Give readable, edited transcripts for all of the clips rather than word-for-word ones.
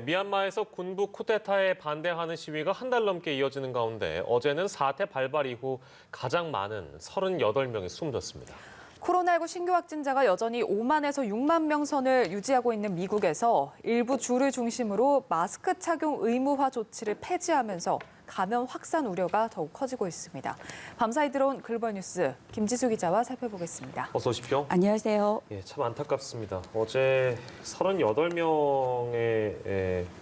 미얀마에서 군부 쿠데타에 반대하는 시위가 한 달 넘게 이어지는 가운데 어제는 사태 발발 이후 가장 많은 38명이 숨졌습니다. 코로나19 신규 확진자가 여전히 5만에서 6만 명 선을 유지하고 있는 미국에서 일부 주를 중심으로 마스크 착용 의무화 조치를 폐지하면서 감염 확산 우려가 더욱 커지고 있습니다. 밤사이 들어온 글로벌 뉴스 김지수 기자와 살펴보겠습니다. 어서 오십시오. 안녕하세요. 참 안타깝습니다. 어제 38명의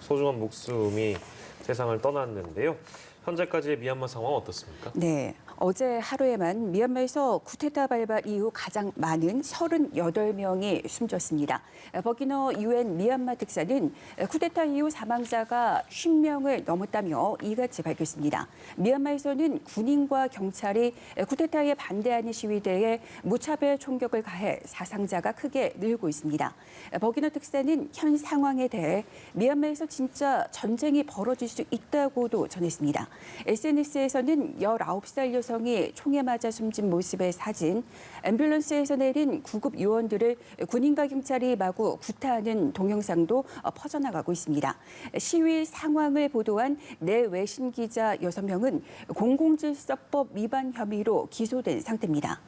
소중한 목숨이 세상을 떠났는데요. 현재까지의 미얀마 상황은 어떻습니까? 네, 어제 하루에만 미얀마에서 쿠데타 발발 이후 가장 많은 38명이 숨졌습니다. 버기너 UN 미얀마 특사는 쿠데타 이후 사망자가 50명을 넘었다며 이같이 밝혔습니다. 미얀마에서는 군인과 경찰이 쿠데타에 반대하는 시위대에 무차별 총격을 가해 사상자가 크게 늘고 있습니다. 버기너 특사는 현 상황에 대해 미얀마에서 진짜 전쟁이 벌어질 수 있다고도 전했습니다. SNS에서는 19살 여성이 총에 맞아 숨진 모습의 사진, 앰뷸런스에서 내린 구급 요원들을 군인과 경찰이 마구 구타하는 동영상도 퍼져나가고 있습니다. 시위 상황을 보도한 내외신 기자 6명은 공공질서법 위반 혐의로 기소된 상태입니다.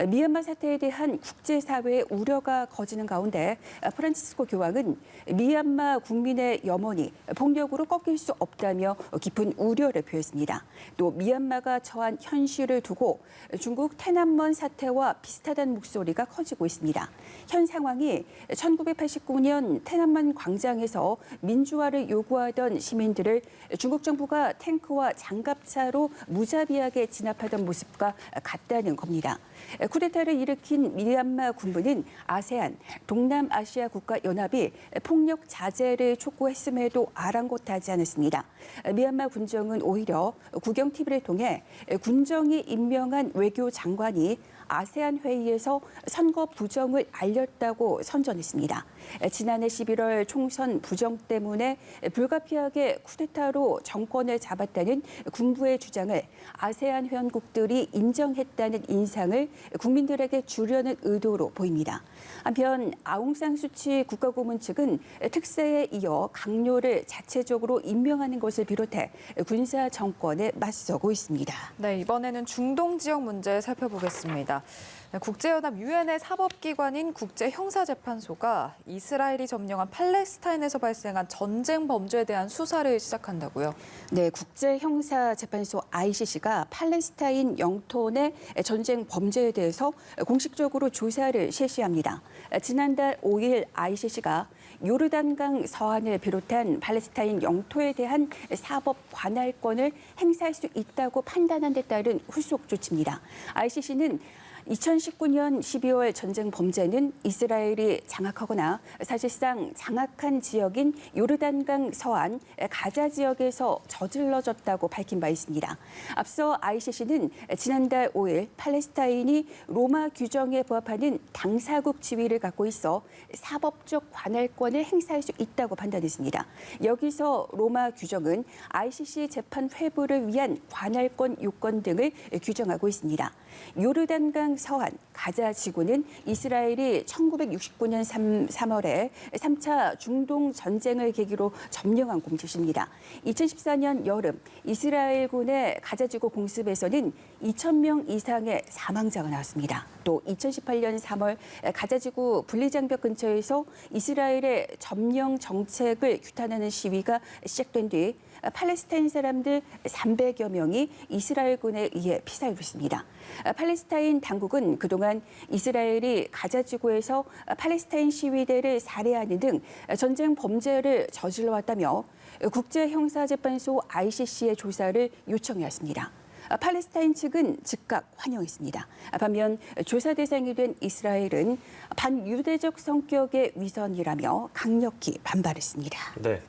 미얀마 사태에 대한 국제사회의 우려가 커지는 가운데 프란치스코 교황은 미얀마 국민의 염원이 폭력으로 꺾일 수 없다며 깊은 우려를 표했습니다. 또 미얀마가 처한 현실을 두고 중국 테난먼 사태와 비슷하다는 목소리가 커지고 있습니다. 현 상황이 1989년 테난먼 광장에서 민주화를 요구하던 시민들을 중국 정부가 탱크와 장갑차로 무자비하게 진압하던 모습과 같다는 겁니다. 쿠데타를 일으킨 미얀마 군부는 아세안, 동남아시아 국가연합이 폭력 자제를 촉구했음에도 아랑곳하지 않았습니다. 미얀마 군정은 오히려 국영 TV를 통해 군정이 임명한 외교장관이 아세안 회의에서 선거 부정을 알렸다고 선전했습니다. 지난해 11월 총선 부정 때문에 불가피하게 쿠데타로 정권을 잡았다는 군부의 주장을 아세안 회원국들이 인정했다는 인상을 국민들에게 주려는 의도로 보입니다. 한편 아웅산 수치 국가고문 측은 특사에 이어 강요를 자체적으로 임명하는 것을 비롯해 군사 정권에 맞서고 있습니다. 네, 이번에는 중동 지역 문제 살펴보겠습니다. 국제연합 유엔의 사법기관인 국제형사재판소가 이스라엘이 점령한 팔레스타인에서 발생한 전쟁 범죄에 대한 수사를 시작한다고요? 네, 국제형사재판소 ICC가 팔레스타인 영토 내 전쟁 범죄에 대해서 공식적으로 조사를 실시합니다. 지난달 5일 ICC가 요르단강 서안을 비롯한 팔레스타인 영토에 대한 사법 관할권을 행사할 수 있다고 판단한 데 따른 후속 조치입니다. ICC는 2019년 12월 전쟁 범죄는 이스라엘이 장악하거나 사실상 장악한 지역인 요르단강 서안 가자 지역에서 저질러졌다고 밝힌 바 있습니다. 앞서 ICC는 지난달 5일 팔레스타인이 로마 규정에 부합하는 당사국 지위를 갖고 있어 사법적 관할권을 행사할 수 있다고 판단했습니다. 여기서 로마 규정은 ICC 재판 회부를 위한 관할권 요건 등을 규정하고 있습니다. 요르단강 서안, 가자 지구는 이스라엘이 1969년 3월에 3차 중동 전쟁을 계기로 점령한 공지입니다. 2014년 여름 이스라엘군의 가자 지구 공습에서는 2,000명 이상의 사망자가 나왔습니다. 또 2018년 3월 가자 지구 분리장벽 근처에서 이스라엘의 점령 정책을 규탄하는 시위가 시작된 뒤 팔레스타인 사람들 300여 명이 이스라엘군에 의해 피살됐습니다. 팔레스타인 당국은 그동안 이스라엘이 가자 지구에서 팔레스타인 시위대를 살해하는 등 전쟁 범죄를 저질러왔다며 국제형사재판소 ICC의 조사를 요청해왔습니다. 팔레스타인 측은 즉각 환영했습니다. 반면 조사 대상이 된 이스라엘은 반유대적 성격의 위선이라며 강력히 반발했습니다. 네.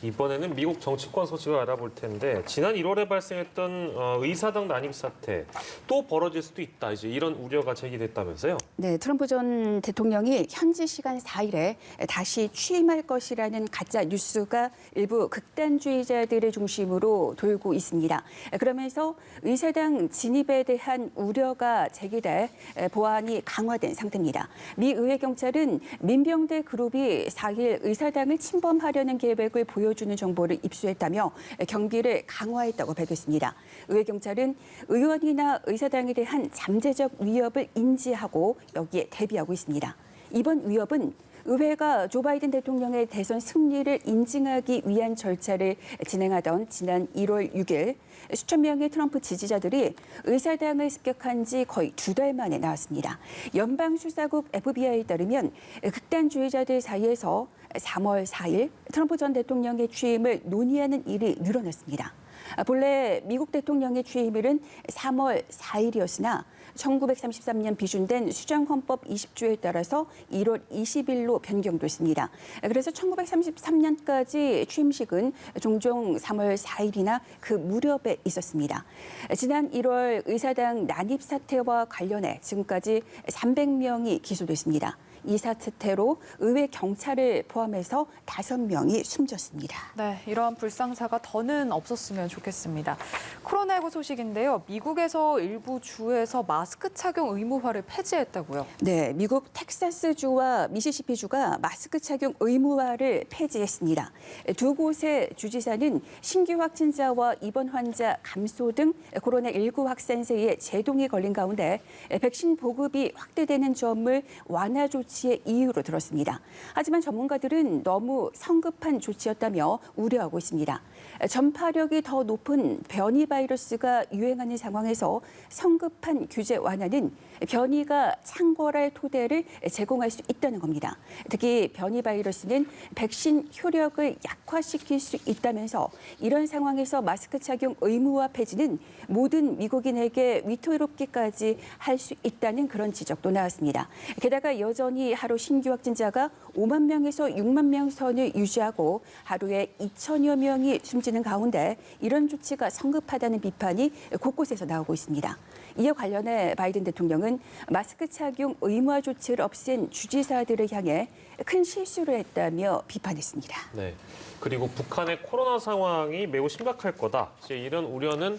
이번에는 미국 정치권 소식을 알아볼 텐데 지난 1월에 발생했던 의사당 난입 사태 또 벌어질 수도 있다. 이제 이런 우려가 제기됐다면서요? 네, 트럼프 전 대통령이 현지 시간 4일에 다시 취임할 것이라는 가짜 뉴스가 일부 극단주의자들을 중심으로 돌고 있습니다. 그러면서 의사당 진입에 대한 우려가 제기돼 보안이 강화된 상태입니다. 미 의회 경찰은 민병대 그룹이 4일 의사당을 침범하려는 계획을 보여 보여주는 정보를 입수했다며 경비를 강화했다고 밝혔습니다. 의회 경찰은 의원이나 의사당에 대한 잠재적 위협을 인지하고 여기에 대비하고 있습니다. 이번 위협은 의회가 조 바이든 대통령의 대선 승리를 인증하기 위한 절차를 진행하던 지난 1월 6일 수천 명의 트럼프 지지자들이 의사당을 습격한 지 거의 2달 만에 나왔습니다. 연방수사국 FBI에 따르면 극단주의자들 사이에서 3월 4일 트럼프 전 대통령의 취임을 논의하는 일이 늘어났습니다. 본래 미국 대통령의 취임일은 3월 4일이었으나 1933년 비준된 수정헌법 20조에 따라서 1월 20일로 변경됐습니다. 그래서 1933년까지 취임식은 종종 3월 4일이나 그 무렵에 있었습니다. 지난 1월 의사당 난입 사태와 관련해 지금까지 300명이 기소됐습니다. 이 사태로 의회 경찰을 포함해서 5명이 숨졌습니다. 네, 이러한 불상사가 더는 없었으면 좋겠습니다. 코로나19 소식인데요. 미국에서 일부 주에서 마스크 착용 의무화를 폐지했다고요? 네, 미국 텍사스주와 미시시피주가 마스크 착용 의무화를 폐지했습니다. 두 곳의 주지사는 신규 확진자와 입원 환자 감소 등 코로나19 확산세에 제동이 걸린 가운데 백신 보급이 확대되는 점을 완화 조치의 이유로 들었습니다. 하지만 전문가들은 너무 성급한 조치였다며 우려하고 있습니다. 전파력이 더 높은 변이 바이러스가 유행하는 상황에서 성급한 규제 완화는 변이가 창궐할 토대를 제공할 수 있다는 겁니다. 특히 변이 바이러스는 백신 효력을 약화시킬 수 있다면서 이런 상황에서 마스크 착용 의무화 폐지는 모든 미국인에게 위태롭기까지 할 수 있다는 그런 지적도 나왔습니다. 게다가 여전히 하루 신규 확진자가 5만 명에서 6만 명 선을 유지하고 하루에 2천여 명이 숨지는 가운데 이런 조치가 성급하다는 비판이 곳곳에서 나오고 있습니다. 이에 관련해 바이든 대통령은 마스크 착용 의무화 조치를 없앤 주지사들을 향해 큰 실수를 했다며 비판했습니다. 네. 그리고 북한의 코로나 상황이 매우 심각할 거다. 이제 이런 우려는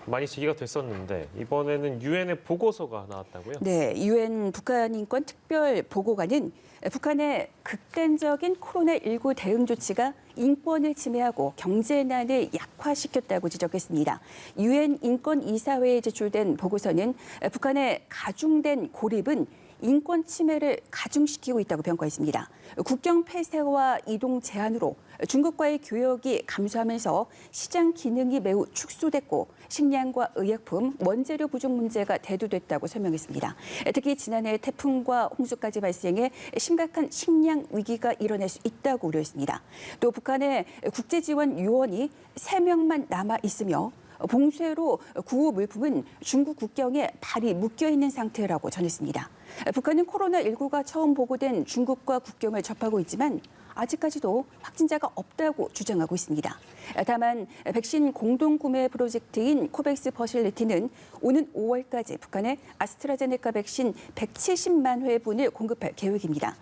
많이 제기가 됐었는데 이번에는 유엔의 보고서가 나왔다고요? 네, 유엔 북한 인권 특별 보고관은 북한의 극단적인 코로나19 대응 조치가 인권을 침해하고 경제난을 약화시켰다고 지적했습니다. 유엔 인권이사회에 제출된 보고서는 북한의 가중된 고립은 인권 침해를 가중시키고 있다고 평가했습니다. 국경 폐쇄와 이동 제한으로 중국과의 교역이 감소하면서 시장 기능이 매우 축소됐고 식량과 의약품, 원재료 부족 문제가 대두됐다고 설명했습니다. 특히 지난해 태풍과 홍수까지 발생해 심각한 식량 위기가 일어날 수 있다고 우려했습니다. 또 북한의 국제지원 요원이 3명만 남아 있으며 봉쇄로 구호 물품은 중국 국경에 발이 묶여 있는 상태라고 전했습니다. 북한은 코로나19가 처음 보고된 중국과 국경을 접하고 있지만 아직까지도 확진자가 없다고 주장하고 있습니다. 다만 백신 공동구매 프로젝트인 코백스 퍼실리티는 오는 5월까지 북한에 아스트라제네카 백신 170만 회분을 공급할 계획입니다.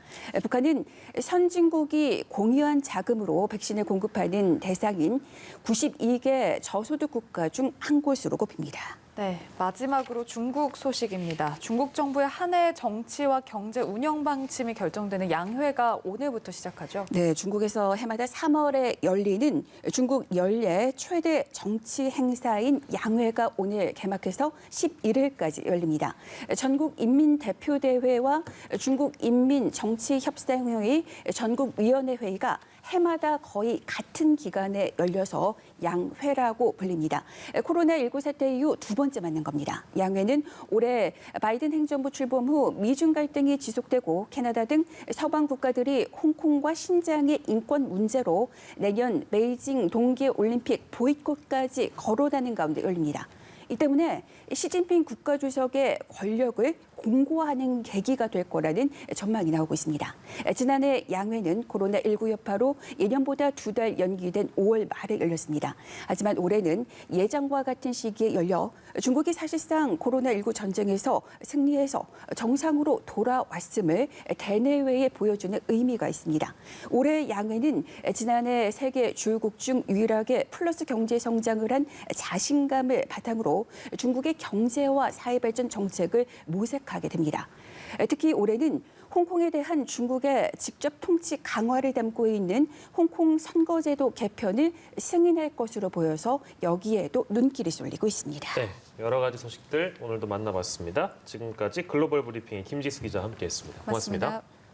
북한은 선진국이 공유한 자금으로 백신을 공급하는 대상인 92개 저소득 국가 중 한 곳으로 꼽힙니다. 네, 마지막으로 중국 소식입니다. 중국 정부의 한 해 정치와 경제 운영 방침이 결정되는 양회가 오늘부터 시작하죠. 네, 중국에서 해마다 3월에 열리는 중국 연례 최대 정치 행사인 양회가 오늘 개막해서 11일까지 열립니다. 전국 인민대표대회와 중국 인민정치협상회의 전국위원회 회의가 해마다 거의 같은 기간에 열려서 양회라고 불립니다. 코로나19 사태 이후 두 번째 맞는 겁니다. 양회는 올해 바이든 행정부 출범 후 미중 갈등이 지속되고 캐나다 등 서방 국가들이 홍콩과 신장의 인권 문제로 내년 베이징 동계올림픽 보이콧까지 거론하는 가운데 열립니다. 이 때문에 시진핑 국가주석의 권력을 공고화하는 계기가 될 거라는 전망이 나오고 있습니다. 지난해 양회는 코로나19 여파로 예년보다 2달 연기된 5월 말에 열렸습니다. 하지만 올해는 예정과 같은 시기에 열려 중국이 사실상 코로나19 전쟁에서 승리해서 정상으로 돌아왔음을 대내외에 보여주는 의미가 있습니다. 올해 양회는 지난해 세계 주요국 중 유일하게 플러스 경제 성장을 한 자신감을 바탕으로 중국의 경제와 사회 발전 정책을 모색하게 됩니다. 특히 올해는 홍콩에 대한 중국의 직접 통치 강화를 담고 있는 홍콩 선거제도 개편을 승인할 것으로 보여서 여기에도 눈길이 쏠리고 있습니다. 네, 여러 가지 소식들 오늘도 만나봤습니다. 지금까지 글로벌 브리핑의 김지수 기자와 함께했습니다. 고맙습니다. 맞습니다.